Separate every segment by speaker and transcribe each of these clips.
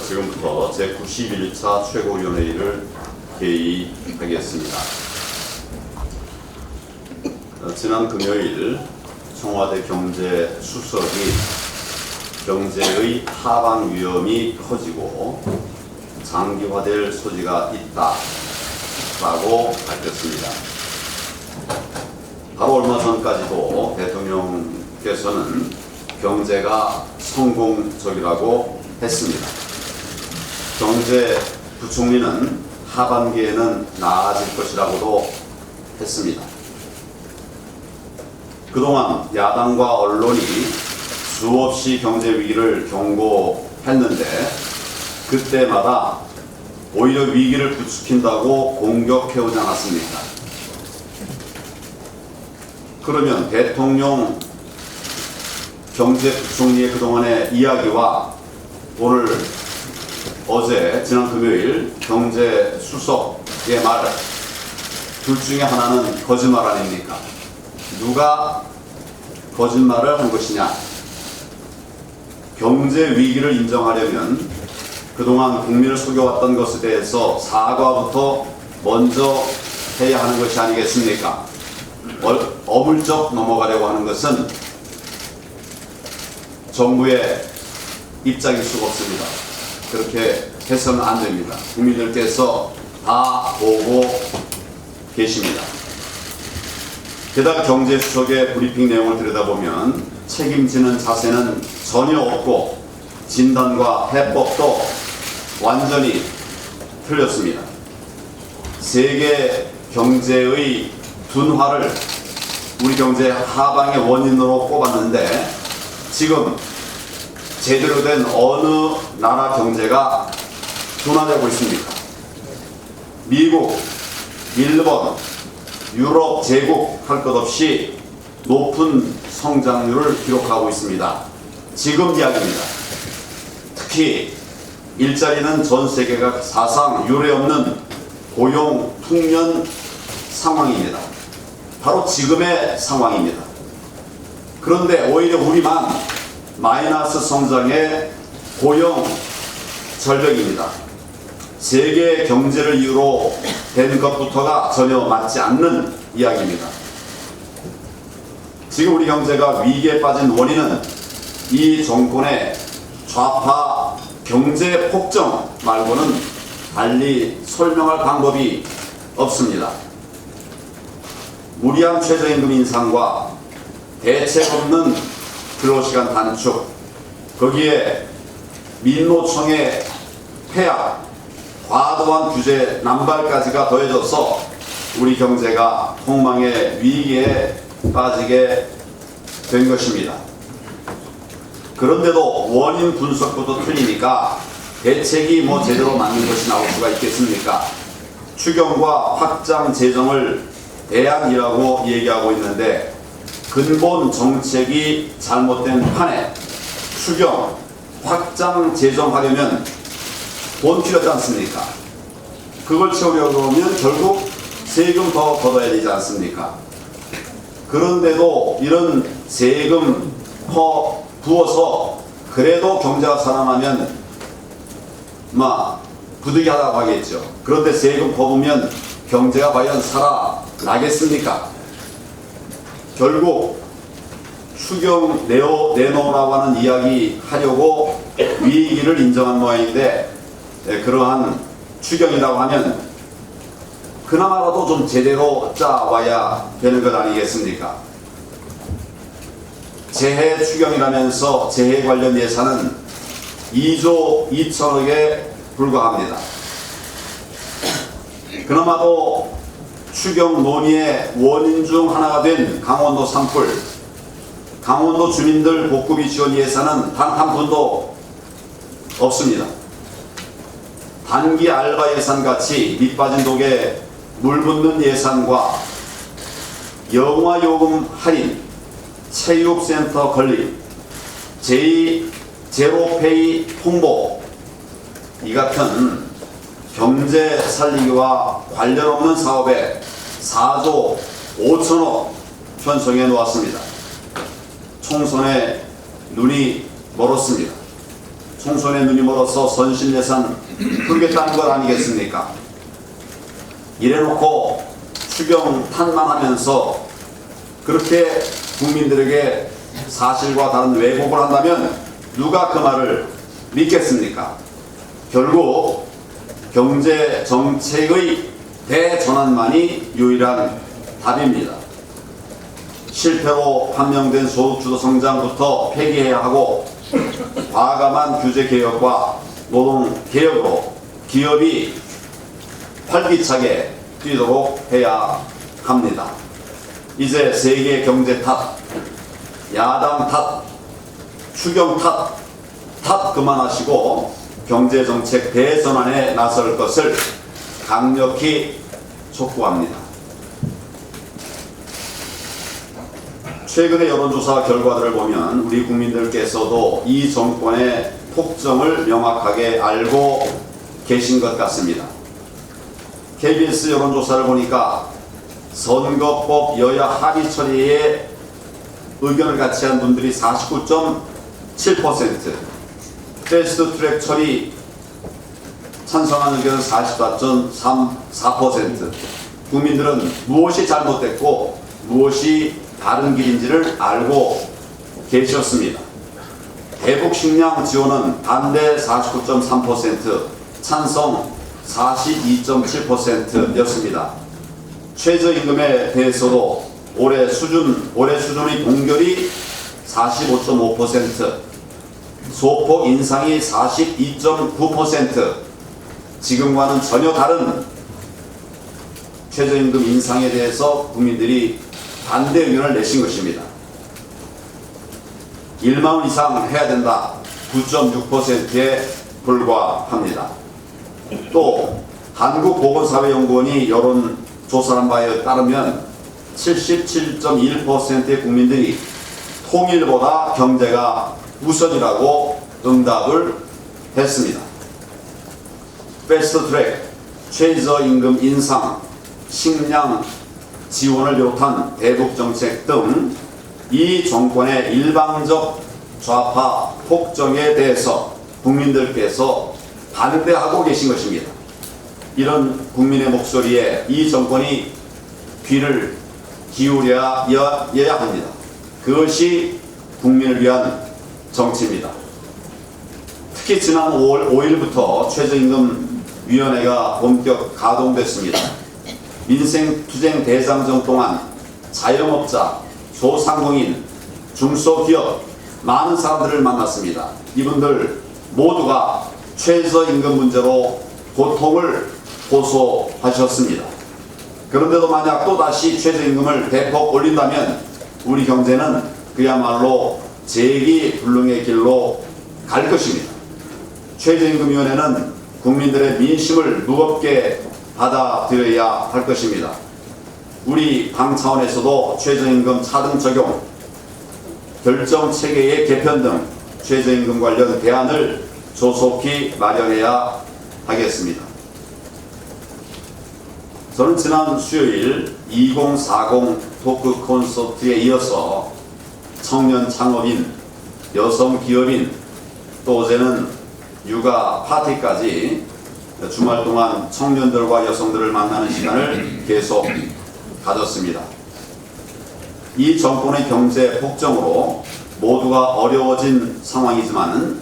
Speaker 1: 지금부터 제91차 최고위원회의를 개의하겠습니다. 지난 금요일 청와대 경제수석이 경제의 하방 위험이 커지고 장기화될 소지가 있다라고 밝혔습니다. 바로 얼마 전까지도 대통령께서는 경제가 성공적이라고 했습니다. 경제부총리는 하반기에는 나아질 것이라고도 했습니다. 그동안 야당과 언론이 수없이 경제 위기를 경고했는데 그때마다 오히려 위기를 부추긴다고 공격해오지 않았습니까? 그러면 대통령 경제부총리의 그동안의 이야기와 오늘 어제 지난 금요일 경제수석의 말 둘 중에 하나는 거짓말 아닙니까? 누가 거짓말을 한 것이냐? 경제 위기를 인정하려면 그동안 국민을 속여왔던 것에 대해서 사과부터 먼저 해야 하는 것이 아니겠습니까? 어물쩍 넘어가려고 하는 것은 정부의 입장일 수가 없습니다. 그렇게 해서는 안 됩니다. 국민들께서 다 보고 계십니다. 게다가 경제수석의 브리핑 내용을 들여다보면 책임지는 자세는 전혀 없고 진단과 해법도 완전히 틀렸습니다. 세계 경제의 둔화를 우리 경제 하방의 원인으로 꼽았는데 지금 제대로 된 어느 나라 경제가 둔화되고 있습니까? 미국, 일본, 유럽 제국 할 것 없이 높은 성장률을 기록하고 있습니다. 지금 이야기입니다. 특히 일자리는 전 세계가 사상 유례없는 고용 풍년 상황입니다. 바로 지금의 상황입니다. 그런데 오히려 우리만 마이너스 성장의 고용 절벽입니다. 세계 경제를 이유로 된 것부터가 전혀 맞지 않는 이야기입니다. 지금 우리 경제가 위기에 빠진 원인은 이 정권의 좌파 경제 폭정 말고는 달리 설명할 방법이 없습니다. 무리한 최저임금 인상과 대책 없는 근로시간 단축, 거기에 민노총의 폐악, 과도한 규제 남발까지가 더해져서 우리 경제가 폭망의 위기에 빠지게 된 것입니다. 그런데도 원인 분석부터 틀리니까 대책이 제대로 맞는 것이 나올 수가 있겠습니까? 추경과 확장 재정을 대안이라고 얘기하고 있는데 근본 정책이 잘못된 판에 추경, 확장 재정하려면 돈 필요하지 않습니까? 그걸 채우려고 하면 결국 세금 더 걷어야 되지 않습니까? 그런데도 이런 세금 부어서 그래도 경제가 살아나면 부득이하다고 하겠죠. 그런데 세금 퍼부으면 경제가 과연 살아나겠습니까? 결국 추경 내놓으라고 하는 이야기 하려고 위기를 인정한 모양인데 그러한 추경이라고 하면 그나마라도 좀 제대로 짜와야 되는 것 아니겠습니까? 재해 추경이라면서 재해 관련 예산은 2조 2천억에 불과합니다. 그나마도 추경 논의의 원인 중 하나가 된 강원도 산불, 강원도 주민들 복구비 지원 예산은 단 한 푼도 없습니다. 단기 알바 예산같이 밑빠진 독에 물 붓는 예산과 영화요금 할인, 체육센터 건립, 제로페이 홍보, 이 같은 경제 살리기와 관련 없는 사업에 4조 5천억 편성해 놓았습니다. 총선에 눈이 멀었습니다. 총선에 눈이 멀어서 선심 예산 풀겠다는 것 아니겠습니까? 이래놓고 추경 탓만하면서 그렇게 국민들에게 사실과 다른 왜곡을 한다면 누가 그 말을 믿겠습니까? 결국 경제 정책의 대전환만이 유일한 답입니다. 실패로 판명된 소득주도 성장부터 폐기해야 하고 과감한 규제 개혁과 노동 개혁으로 기업이 활기차게 뛰도록 해야 합니다. 이제 세계 경제 탓, 야당 탓, 추경 탓 그만하시고 경제정책 대전환에 나설 것을 강력히 촉구합니다. 최근의 여론조사 결과들을 보면 우리 국민들께서도 이 정권의 폭정을 명확하게 알고 계신 것 같습니다. KBS 여론조사를 보니까 선거법 여야 합의 처리에 의견을 같이 한 분들이 49.7%, 패스트트랙 처리 찬성한 의견은 44.4%, 국민들은 무엇이 잘못됐고 무엇이 다른 길인지를 알고 계셨습니다. 대북 식량 지원은 반대 49.3%, 찬성 42.7%였습니다. 최저임금에 대해서도 올해 수준의 동결이 45.5%, 소폭 인상이 42.9%, 지금과는 전혀 다른 최저임금 인상에 대해서 국민들이 반대 의견을 내신 것입니다. 1만 원 이상 해야 된다. 9.6%에 불과합니다. 또 한국보건사회연구원이 여론조사한 바에 따르면 77.1%의 국민들이 통일보다 경제가 우선이라고 응답을 했습니다. 패스트트랙, 최저임금 인상, 식량 지원을 비롯한 대북정책 등 이 정권의 일방적 좌파 폭정에 대해서 국민들께서 반대하고 계신 것입니다. 이런 국민의 목소리에 이 정권이 귀를 기울여야 합니다. 그것이 국민을 위한 정치입니다. 특히 지난 5월 5일부터 최저임금위원회가 본격 가동됐습니다. 민생투쟁 대장정 동안 자영업자, 소상공인, 중소기업 많은 사람들을 만났습니다. 이분들 모두가 최저임금 문제로 고통을 호소하셨습니다. 그런데도 만약 또다시 최저임금을 대폭 올린다면 우리 경제는 그야말로 재기불능의 길로 갈 것입니다. 최저임금위원회는 국민들의 민심을 무겁게 받아들여야 할 것입니다. 우리 당 차원에서도 최저임금 차등 적용, 결정체계의 개편 등 최저임금 관련 대안을 조속히 마련해야 하겠습니다. 저는 지난 수요일 2040 토크 콘서트에 이어서 청년 창업인, 여성 기업인, 또 어제는 육아 파티까지 주말 동안 청년들과 여성들을 만나는 시간을 계속 가졌습니다. 이 정권의 경제 폭정으로 모두가 어려워진 상황이지만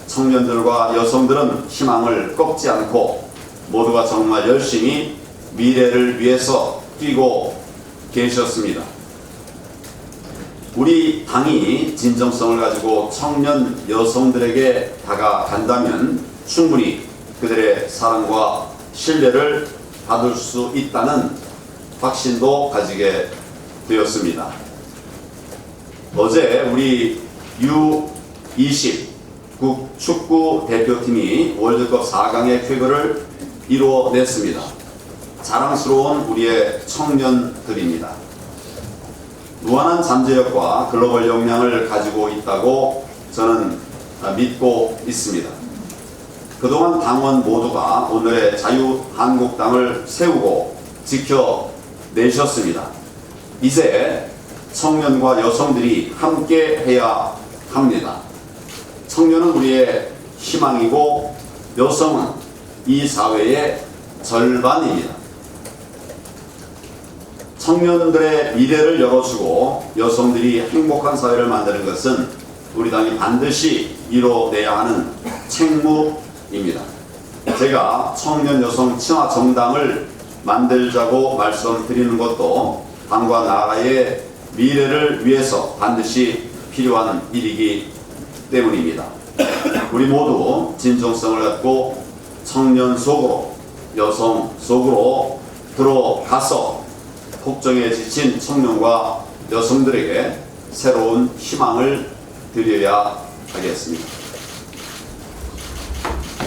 Speaker 1: 청년들과 여성들은 희망을 꺾지 않고 모두가 정말 열심히 미래를 위해서 뛰고 계셨습니다. 우리 당이 진정성을 가지고 청년 여성들에게 다가간다면 충분히 그들의 사랑과 신뢰를 받을 수 있다는 확신도 가지게 되었습니다. 어제 우리 U20 축구 대표팀이 월드컵 4강의 쾌거를 이루어냈습니다. 자랑스러운 우리의 청년들입니다. 무한한 잠재력과 글로벌 역량을 가지고 있다고 저는 믿고 있습니다. 그동안 당원 모두가 오늘의 자유한국당을 세우고 지켜내셨습니다. 이제 청년과 여성들이 함께 해야 합니다. 청년은 우리의 희망이고 여성은 이 사회의 절반입니다. 청년들의 미래를 열어주고 여성들이 행복한 사회를 만드는 것은 우리 당이 반드시 이뤄내야 하는 책무입니다. 제가 청년 여성 친화 정당을 만들자고 말씀드리는 것도 당과 나라의 미래를 위해서 반드시 필요한 일이기 때문입니다. 우리 모두 진정성을 갖고 청년 속으로, 여성 속으로 들어가서 폭정에 지친 청년과 여성들에게 새로운 희망을 드려야 하겠습니다.